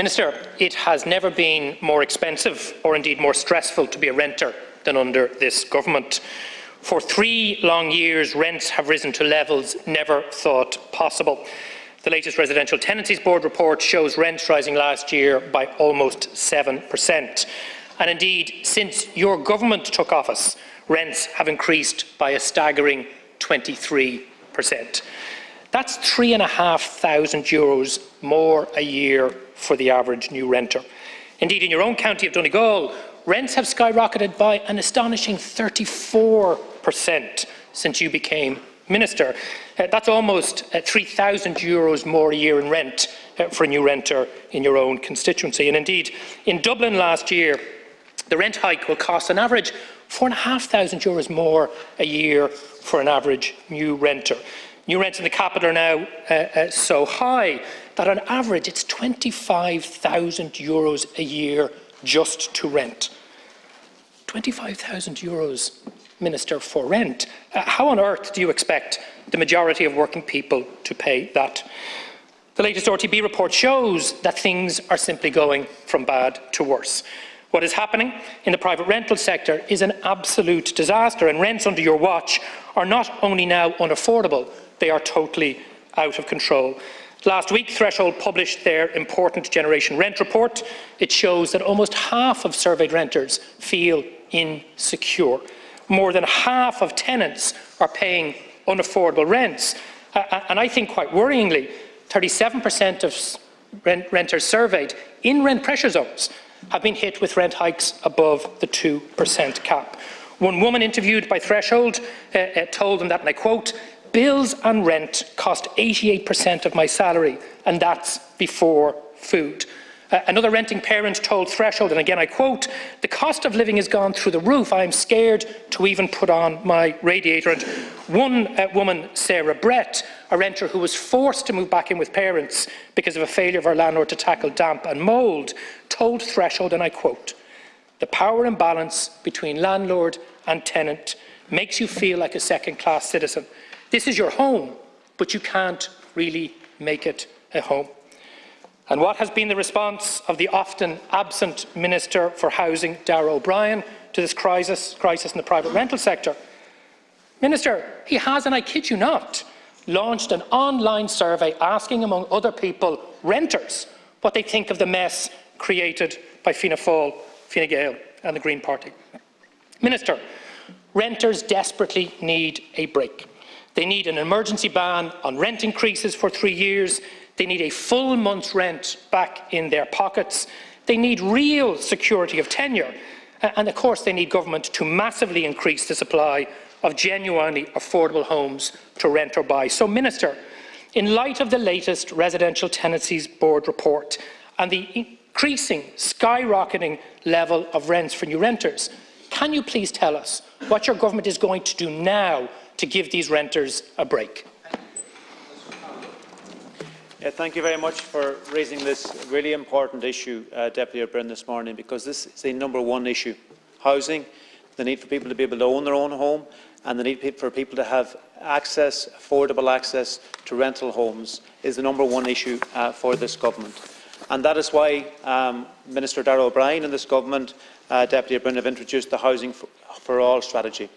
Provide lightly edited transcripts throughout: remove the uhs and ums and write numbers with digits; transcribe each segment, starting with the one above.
Minister, it has never been more expensive or indeed more stressful to be a renter than under this government. For 3 long years, rents have risen to levels never thought possible. The latest Residential Tenancies Board report shows rents rising last year by almost 7%. And indeed, since your government took office, rents have increased by a staggering 23%. That's €3,500 more a year for the average new renter. Indeed, in your own county of Donegal, rents have skyrocketed by an astonishing 34% since you became Minister. That's almost €3,000 more a year in rent for a new renter in your own constituency. And indeed, in Dublin last year, the rent hike will cost an average €4,500 more a year for an average new renter. New rents in the capital are now so high that on average it's €25,000 a year just to rent. €25,000, Minister, for rent. How on earth do you expect the majority of working people to pay that? The latest RTB report shows that things are simply going from bad to worse. What is happening in the private rental sector is an absolute disaster, and rents under your watch are not only now unaffordable, they are totally out of control. Last week, Threshold published their important Generation Rent report. It shows that almost half of surveyed renters feel insecure. More than half of tenants are paying unaffordable rents. And I think quite worryingly, 37% of renters surveyed in rent pressure zones have been hit with rent hikes above the 2% cap. One woman interviewed by Threshold told them that, and I quote, "Bills and rent cost 88% of my salary, and that's before food." Another renting parent told Threshold, and again I quote, "The cost of living has gone through the roof. I am scared to even put on my radiator." And one woman, Sarah Brett, a renter who was forced to move back in with parents because of a failure of our landlord to tackle damp and mould, told Threshold, and I quote, "The power imbalance between landlord and tenant makes you feel like a second-class citizen. This is your home, but you can't really make it a home." And what has been the response of the often absent Minister for Housing, Darragh O'Brien, to this crisis in the private rental sector? Minister, he has, and I kid you not, launched an online survey asking, among other people, renters, what they think of the mess created by Fianna Fáil, Fine Gael and the Green Party. Minister, renters desperately need a break. They need an emergency ban on rent increases for 3 years. They need a full month's rent back in their pockets. They need real security of tenure. And of course, they need government to massively increase the supply of genuinely affordable homes to rent or buy. So, Minister, in light of the latest Residential Tenancies Board report and the increasing, skyrocketing level of rents for new renters, can you please tell us what your government is going to do now to give these renters a break? Thank you very much for raising this really important issue, Deputy Ó Broin, this morning, because this is the #1 issue. Housing, the need for people to be able to own their own home, and the need for people to have access, affordable access to rental homes is the #1 issue for this government. And that is why Minister Darragh O'Brien and this government, Deputy Ó Broin, have introduced the Housing for All strategy,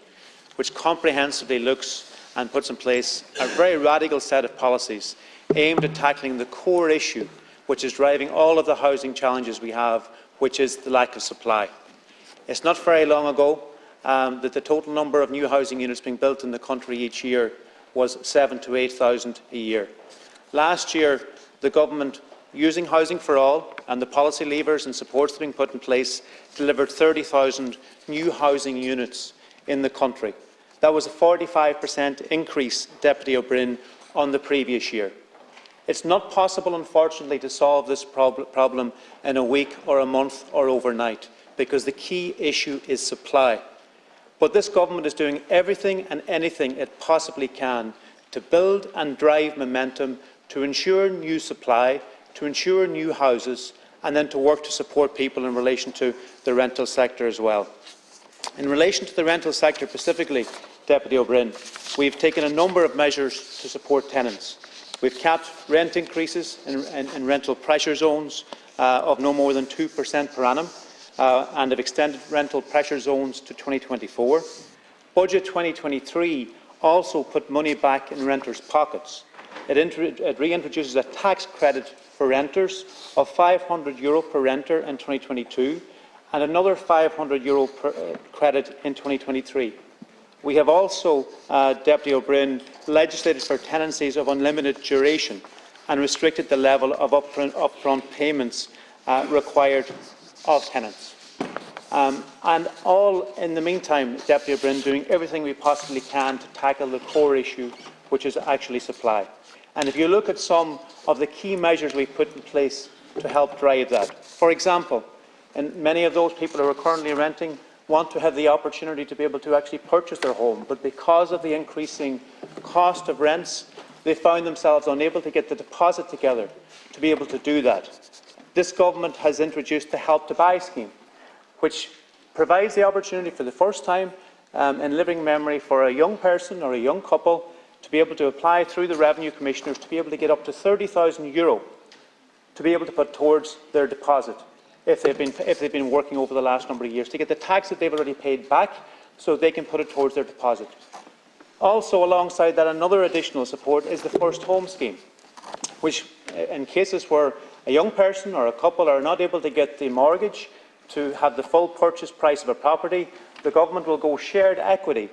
which comprehensively looks and puts in place a very radical set of policies aimed at tackling the core issue which is driving all of the housing challenges we have, which is the lack of supply. It's not very long ago that the total number of new housing units being built in the country each year was 7,000 to 8,000 a year. Last year, the government, using Housing for All and the policy levers and supports that are being put in place, delivered 30,000 new housing units in the country. That was a 45% increase, Deputy Ó Broin, on the previous year. It's not possible, unfortunately, to solve this problem in a week or a month or overnight, because the key issue is supply. But this government is doing everything and anything it possibly can to build and drive momentum, to ensure new supply, to ensure new houses, and then to work to support people in relation to the rental sector as well. In relation to the rental sector specifically, Deputy Ó Broin, we've taken a number of measures to support tenants. We've capped rent increases in rental pressure zones of no more than 2% per annum, and have extended rental pressure zones to 2024. Budget 2023 also put money back in renters' pockets. It reintroduces a tax credit for renters of €500 per renter in 2022 and another €500 credit in 2023. We have also, Deputy O'Brien, legislated for tenancies of unlimited duration and restricted the level of upfront payments required of tenants. And all in the meantime, Deputy O'Brien, doing everything we possibly can to tackle the core issue, which is actually supply. And if you look at some of the key measures we've put in place to help drive that, for example, and many of those people who are currently renting want to have the opportunity to be able to actually purchase their home, but because of the increasing cost of rents, they found themselves unable to get the deposit together to be able to do that. This government has introduced the Help to Buy scheme, which provides the opportunity for the first time in living memory for a young person or a young couple to be able to apply through the Revenue Commissioners to be able to get up to €30,000 to be able to put towards their deposit if they've been working over the last number of years, to get the tax that they've already paid back so they can put it towards their deposit. Also, alongside that, another additional support is the First Home scheme, which in cases where a young person or a couple are not able to get the mortgage to have the full purchase price of a property, the government will go shared equity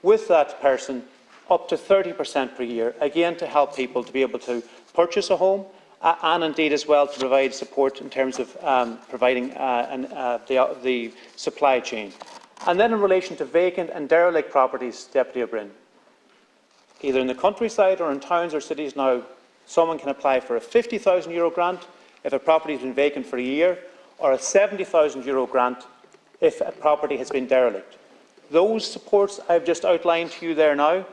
with that person up to 30% per year, again to help people to be able to purchase a home and indeed as well to provide support in terms of providing the supply chain. And then in relation to vacant and derelict properties, Deputy O'Brien, either in the countryside or in towns or cities now, someone can apply for a €50,000 grant if a property has been vacant for a year, or a €70,000 grant if a property has been derelict. Those supports I've just outlined to you there now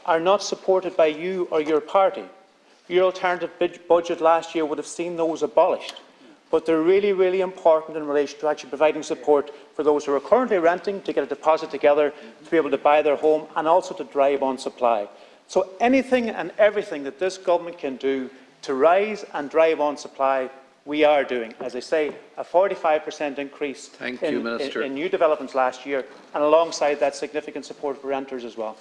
are not supported by you or your party. Your alternative budget last year would have seen those abolished. But they're really, really important in relation to actually providing support for those who are currently renting to get a deposit together to be able to buy their home and also to drive on supply. So anything and everything that this government can do to rise and drive on supply, we are doing. As I say, a 45% increase in new developments last year, and alongside that, significant support for renters as well.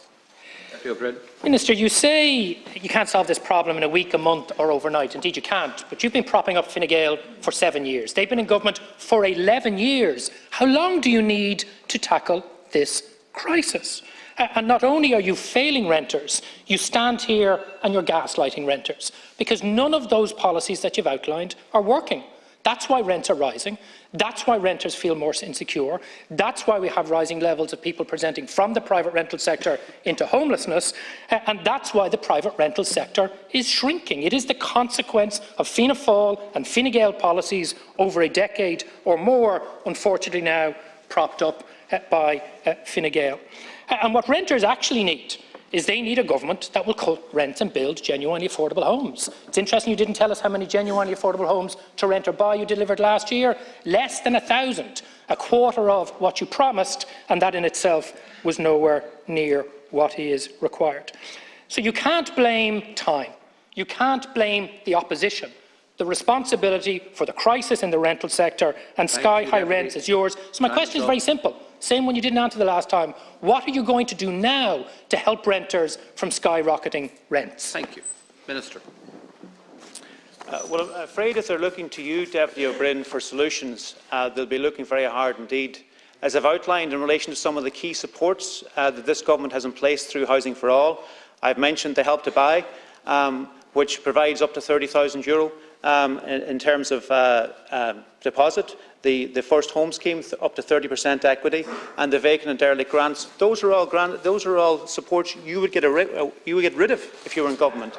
Minister, you say you can't solve this problem in a week, a month or overnight. Indeed you can't, but you've been propping up Fine Gael for 7 years. They've been in government for 11 years. How long do you need to tackle this crisis? And not only are you failing renters, you stand here and you're gaslighting renters, because none of those policies that you've outlined are working. That's why rents are rising. That's why renters feel more insecure. That's why we have rising levels of people presenting from the private rental sector into homelessness. And that's why the private rental sector is shrinking. It is the consequence of Fianna Fáil and Fine Gael policies over a decade or more, unfortunately now propped up by Fine Gael. And what renters actually need is they need a government that will cut rents and build genuinely affordable homes. It's interesting you didn't tell us how many genuinely affordable homes to rent or buy you delivered last year. Less than 1,000, a quarter of what you promised, and that in itself was nowhere near what is required. So you can't blame time. You can't blame the opposition. The responsibility for the crisis in the rental sector and sky-high rents is yours. So my question is very simple. Same one you didn't answer the last time. What are you going to do now to help renters from skyrocketing rents? Thank you. Minister. Well, I'm afraid if they're looking to you, Deputy O'Brien, for solutions, they'll be looking very hard indeed. As I've outlined in relation to some of the key supports that this government has in place through Housing for All, I've mentioned the Help to Buy, which provides up to €30,000 in terms of deposit, the First Home scheme up to 30% equity, and the vacant and derelict grants. Those are all supports you would get rid of if you were in government.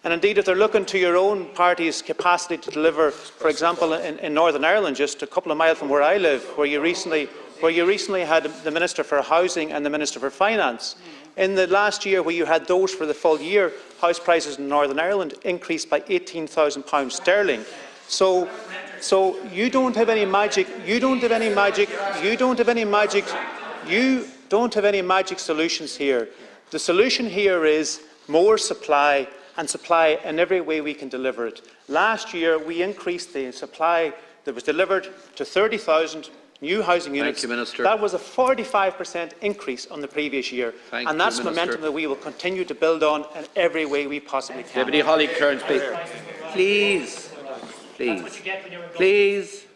And indeed, if they're looking to your own party's capacity to deliver, for example, in Northern Ireland, just a couple of miles from where I live, where you recently had the Minister for Housing and the Minister for Finance. In the last year, where you had those for the full year, house prices in Northern Ireland increased by £18,000 sterling. So you don't have any magic. You don't have any magic. You don't have any magic. You don't have any magic solutions here. The solution here is more supply and supply in every way we can deliver it. Last year, we increased the supply that was delivered to 30,000 new housing units. Thank you, Minister. That was a 45% increase on the previous year. Thank and that's you, Minister. momentum that we will continue to build on in every way we possibly can. Deputy Holly Kearns, please. Please. Please. Please.